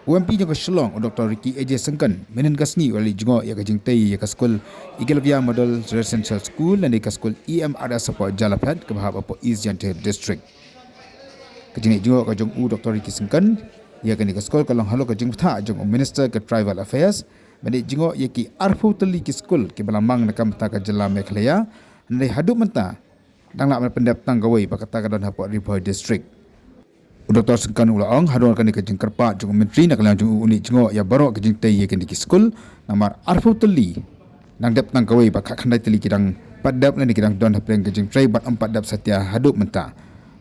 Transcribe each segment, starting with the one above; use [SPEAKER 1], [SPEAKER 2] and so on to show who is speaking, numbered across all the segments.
[SPEAKER 1] UMP jong Shillong o Dr. Ricky AJ Sengkan menen kasni wali jongo ya kajing tei ya kaskul Igelvia Model Residential School dan ka skul EMRS support Jalapad ke bahab apa East Jante District. Kajing jongo ka jong u Dr. Ricky Sengkan ya kani ka skul kalong halo kajing tha jong Minister ke Tribal Affairs meni jongo ya ki arfu teli ki skul ke balamang nakam ta ka jela Mekhlaya ndai hadu menta dang nak pendap tang gawai pakata ka don hapot Ripoy District. Dr. Sengkan ulaong hadon kan ke jeng kerpa jeng menteri nak lang jeng uni jengo ya barok ke jeng tei ke di skul namar arfu teli nang dap nang kawai bakak khandai teli kidang padap nan kidang don hapreng ke jeng trai bat empat dap satya haduk menta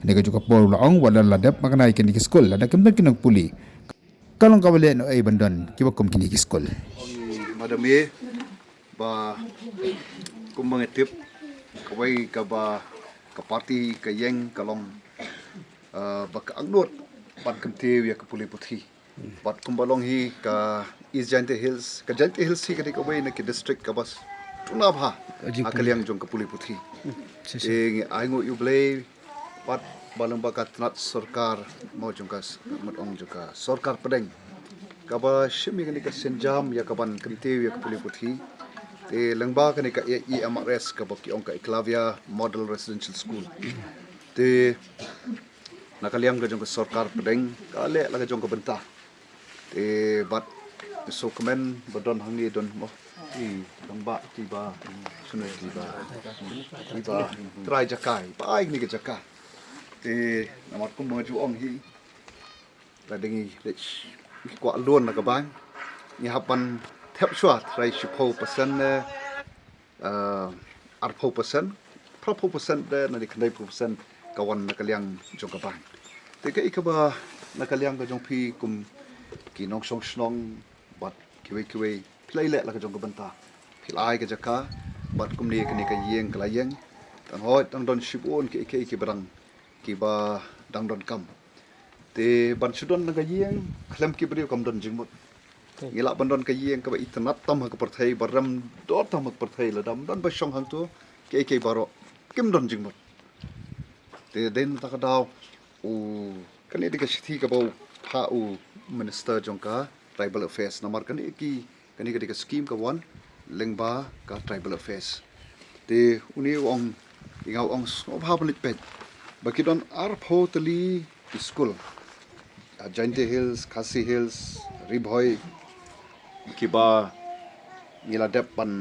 [SPEAKER 1] ne ke juga pol ulaong wadal ladap makanai ke di skul ada kemben kinang puli kalong kawale no ai bandon kibakum kini ke skul
[SPEAKER 2] madame ba kumangetip kawai ka ba ka parti ka yeng kalong baka angnot pat kemte ya ka puli puthi pat kumbalong hi ka East Jante Hills ka Jante Hills hi ka dikaway na ki district ka bas tuna bha akaliang jong ka puli puthi e aingo yublay pat balang baka tnat sarkar mo jong ka matong jong ka sarkar pedeng ka ba shimi ka senjam ya ka ban kemte ya ka puli puthi te langba ka ni ka EMRS ka ba ki ong ka Igelvia Model Residential School te nakaliang ka jong ka sarkar pedeng kale la ka jong ka benta te bat so kemen badon hangi don mo i langba tiba sunai tiba try jakai pai ni ka jaka te namat ko maju ong hi la dengi lech kwa luon na ka bang ni hapan thep shwa try shipo percent arpo percent propo percent na di kandai percent kawan nakaliang jong ka bang te ka ikaba nakaliang ka jong pi kum kinong song snong bat kiwe playle la ka jong ka banta pilai ka jaka bat kum ni ka yeng kala yeng tan hoi tang don shipon ki barang ki ba dang don kam te ban sudon na ka yeng khlem ki bri kam don jingmut ngila ban don ka yeng ka ba itnat tam ha ka parthai baram dot tam ka parthai la dam don ba shong hang tu ki baro kim don jingmut te den ta ka daw u kani de ka sithi ka bau tha u minister jongka tribal affairs namar kani ka de ka scheme ka wan lengba ka tribal affairs te uni ong ingaw ong so bhabelit pet bakidon arpho tali school Jante Hills Khasi Hills Ripoy kiba ngila dep pan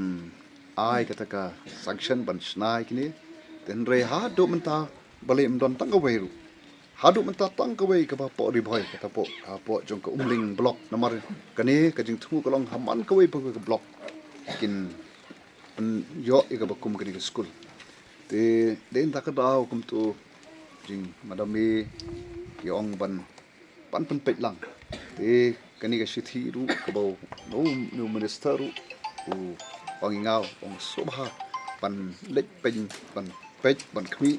[SPEAKER 2] ai kata ka sanction ban snai kini ten re ha do menta balik mendon tang kawai ru hadu menta tang kawai ka ba po Ripoy kata po jong ka umling block namar kani ka jing thu kalong haman kawai pa ka block kin yo ka ba kum kani ka school te den ta ka daw kum tu jing madami yong ban pan pet lang te kani ka sithi ru ka ba no minister ru u pangingao ong sobha pan lek pen pan pet ban khmi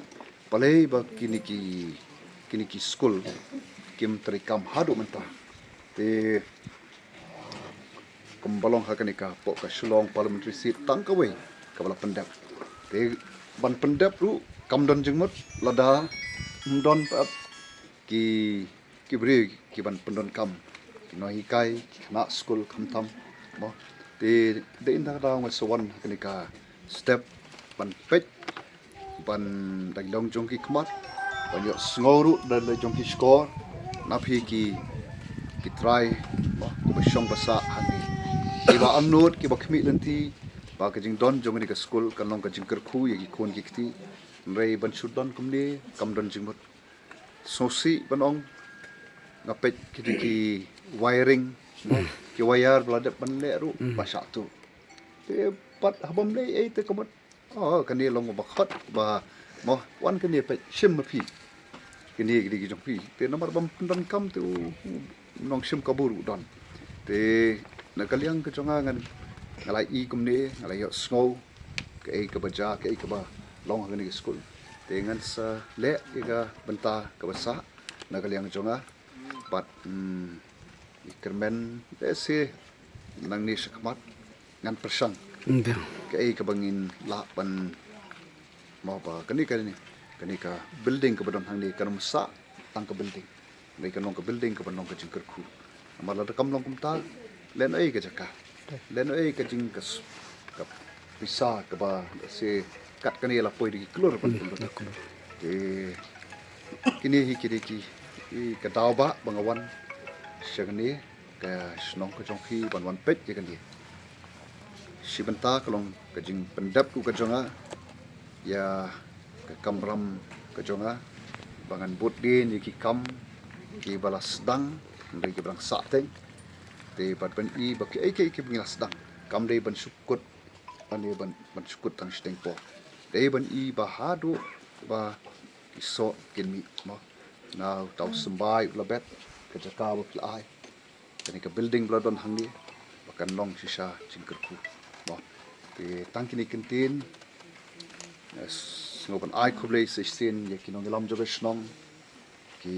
[SPEAKER 2] palei ba kini ki school kim trikam hadu menta te kumbalong hakani ka po ka Shillong parliamentary seat tangkawai ka bala pendap te ban pendap ru kamdon jingmut lada mdon pap ki bri ki ban pendon kam no hikai na school khamtam mo te de inda da ma sowan hakani ka step ban pet ban dang jong ki khmat banyo sngoru dan jong ki score na phi ki try ba shong basa hani iba annot ki ba khmi lenti ba ka jing don jong ni ka school kan long ka jing kar khu ye ki khon ki kti rei ban shut don kumni kam don jing mot sosi banong ngapet ki wiring ki wire blade pan le ru ba sha tu te pat habam le ei te kamat kan ni long ba khat ba mo wan kan ni pe shim ma phi kini ki jong phi te nomor bam don kam tu nong shim kaburu don te nakaliang ka chonga ngan ngalai i kumne ngalai yo snow ke ka baja ke ka ba long ngani school te ngan sa le iga benta ka basa nakaliang chonga pat ikermen se nang ni sakmat ngan persang ke ka bangin la pan mau ba kani ka building ka badon hang ni kanum sa tang ka building mai kanong ka building ka banong ka jingkar khu malah rekam long kumta len ai ke jaka len ai ke jing ke pisah ke ba se kat kani la poi di keluar pan te kini hi kiri ki i ke dau ba bangawan syagni ke snong ke jong hi ban wan pet je kan dia si benta kalong ke jing pendap ku ke jonga ya ke kamram ke jonga bangan bot din ki kam ki balas dang ndai ki brang sa teng te bat ban i ba ki ai ki binglas dang kam dei ban sukut ani ban sukut tang steng po dei ban i ba hadu ba ki so kin mi mo now tau sembai labet ke jaka ba pla ai kani ke building bladon hangi bakan long sisa cingkerku mo te tangkini kentin ngopan ai kublei 16 ya kinong ilam jobe snong ki